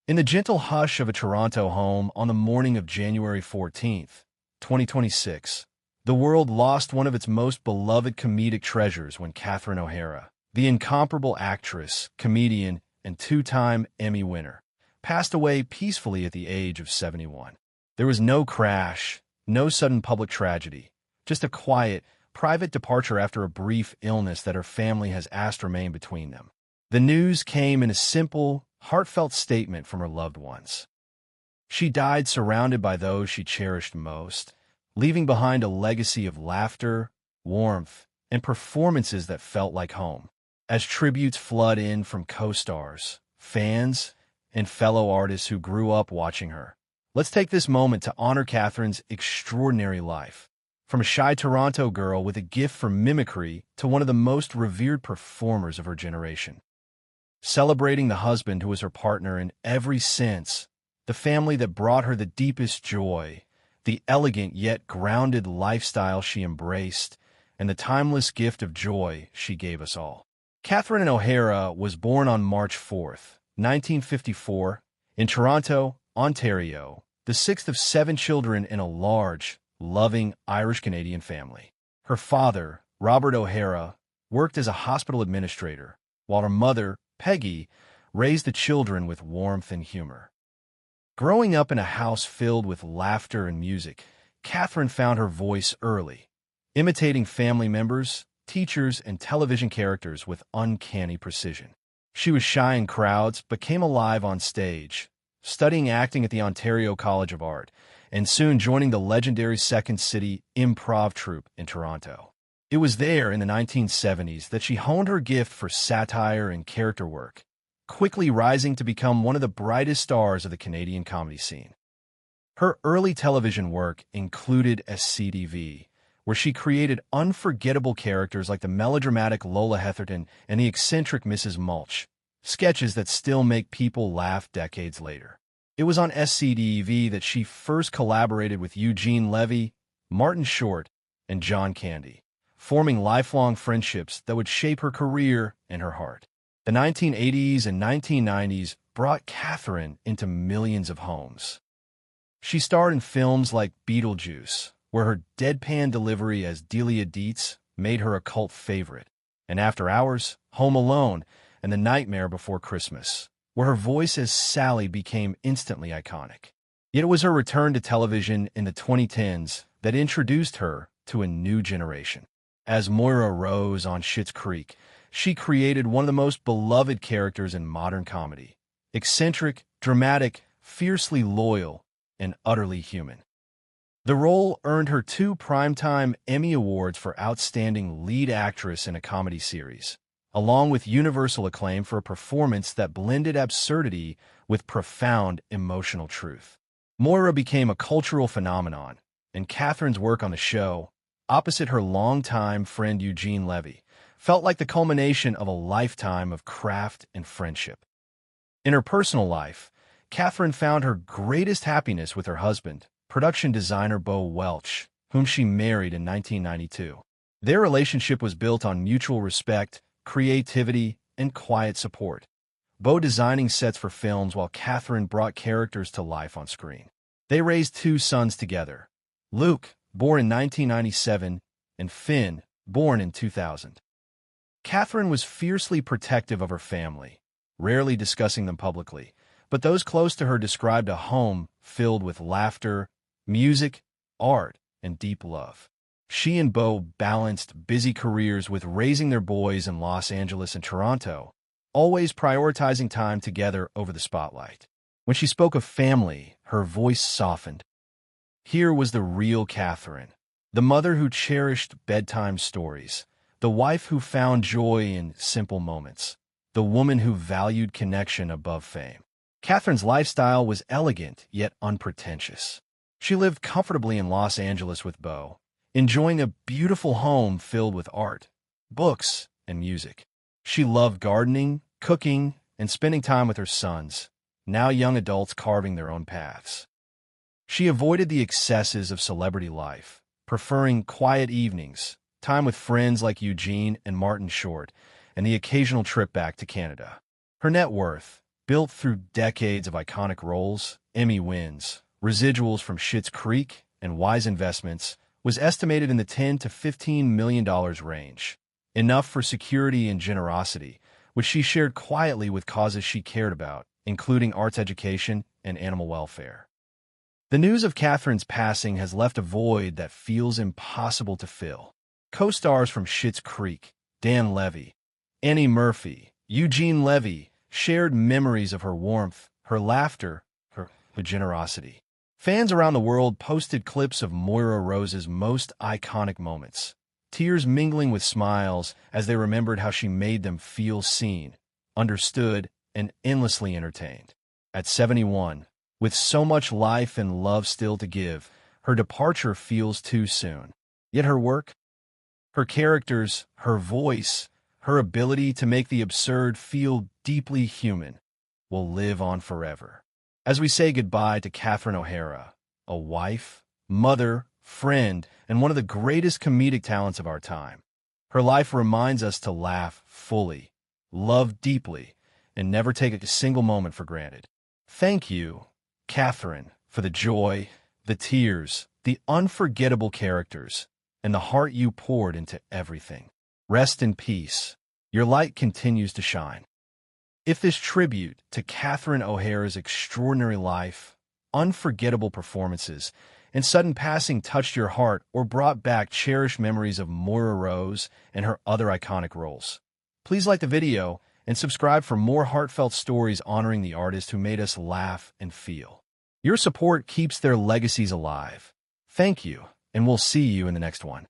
In the gentle hush of a Toronto home on the morning of January 14th, 2026, the world lost one of its most beloved comedic treasures when Catherine O'Hara, the incomparable actress, comedian, and two-time Emmy winner, passed away peacefully at the age of 71. There was no crash, no sudden public tragedy, just a quiet, private departure after a brief illness that her family has asked remain between them. The news came in a simple, heartfelt statement from her loved ones. She died surrounded by those she cherished most, leaving behind a legacy of laughter, warmth, and performances that felt like home. As tributes flood in from co-stars, fans, and fellow artists who grew up watching her, let's take this moment to honor Catherine's extraordinary life. From a shy Toronto girl with a gift for mimicry to one of the most revered performers of her generation. Celebrating the husband who was her partner in every sense, the family that brought her the deepest joy, the elegant yet grounded lifestyle she embraced, and the timeless gift of joy she gave us all. Catherine O'Hara was born on March 4th, 1954, in Toronto, Ontario, the sixth of 7 children in a large, loving Irish-Canadian family. Her father, Robert O'Hara, worked as a hospital administrator, while her mother, Peggy, raised the children with warmth and humor. Growing up in a house filled with laughter and music, Catherine found her voice early, imitating family members, teachers, and television characters with uncanny precision. She was shy in crowds but came alive on stage, studying acting at the Ontario College of Art, and soon joining the legendary Second City Improv Troupe in Toronto. It was there in the 1970s that she honed her gift for satire and character work, quickly rising to become one of the brightest stars of the Canadian comedy scene. Her early television work included SCTV, where she created unforgettable characters like the melodramatic Lola Heatherton and the eccentric Mrs. Mulch, sketches that still make people laugh decades later. It was on SCTV that she first collaborated with Eugene Levy, Martin Short, and John Candy, forming lifelong friendships that would shape her career and her heart. The 1980s and 1990s brought Catherine into millions of homes. She starred in films like Beetlejuice, where her deadpan delivery as Delia Dietz made her a cult favorite, and After Hours, Home Alone, and The Nightmare Before Christmas, where her voice as Sally became instantly iconic. Yet it was her return to television in the 2010s that introduced her to a new generation. As Moira Rose on Schitt's Creek, she created one of the most beloved characters in modern comedy. Eccentric, dramatic, fiercely loyal, and utterly human. The role earned her 2 Primetime Emmy Awards for Outstanding Lead Actress in a Comedy Series, along with universal acclaim for a performance that blended absurdity with profound emotional truth. Moira became a cultural phenomenon, and Catherine's work on the show, opposite her longtime friend Eugene Levy, felt like the culmination of a lifetime of craft and friendship. In her personal life, Catherine found her greatest happiness with her husband, production designer Beau Welch, whom she married in 1992. Their relationship was built on mutual respect, creativity, and quiet support, Beau designing sets for films while Catherine brought characters to life on screen. They raised 2 sons together, Luke, born in 1997, and Finn, born in 2000. Catherine was fiercely protective of her family, rarely discussing them publicly, but those close to her described a home filled with laughter, music, art, and deep love. She and Beau balanced busy careers with raising their boys in Los Angeles and Toronto, always prioritizing time together over the spotlight. When she spoke of family, her voice softened. Here was the real Catherine, the mother who cherished bedtime stories, the wife who found joy in simple moments, the woman who valued connection above fame. Catherine's lifestyle was elegant yet unpretentious. She lived comfortably in Los Angeles with Beau, enjoying a beautiful home filled with art, books, and music. She loved gardening, cooking, and spending time with her sons, now young adults carving their own paths. She avoided the excesses of celebrity life, preferring quiet evenings, time with friends like Eugene and Martin Short, and the occasional trip back to Canada. Her net worth, Built through decades of iconic roles, Emmy wins, residuals from Schitt's Creek, and wise investments, was estimated in the $10 to $15 million range. Enough for security and generosity, which she shared quietly with causes she cared about, including arts education and animal welfare. The news of Catherine's passing has left a void that feels impossible to fill. Co-stars from Schitt's Creek, Dan Levy, Annie Murphy, Eugene Levy, shared memories of her warmth, her laughter, her generosity. Fans around the world posted clips of Moira Rose's most iconic moments, tears mingling with smiles as they remembered how she made them feel seen, understood, and endlessly entertained. At 71, with so much life and love still to give, her departure feels too soon. Yet her work, her characters, her voice, her ability to make the absurd feel deeply human, will live on forever. As we say goodbye to Catherine O'Hara, a wife, mother, friend, and one of the greatest comedic talents of our time, her life reminds us to laugh fully, love deeply, and never take a single moment for granted. Thank you, Catherine, for the joy, the tears, the unforgettable characters, and the heart you poured into everything. Rest in peace. Your light continues to shine. If this tribute to Catherine O'Hara's extraordinary life, unforgettable performances, and sudden passing touched your heart or brought back cherished memories of Moira Rose and her other iconic roles, please like the video and subscribe for more heartfelt stories honoring the artist who made us laugh and feel. Your support keeps their legacies alive. Thank you, and we'll see you in the next one.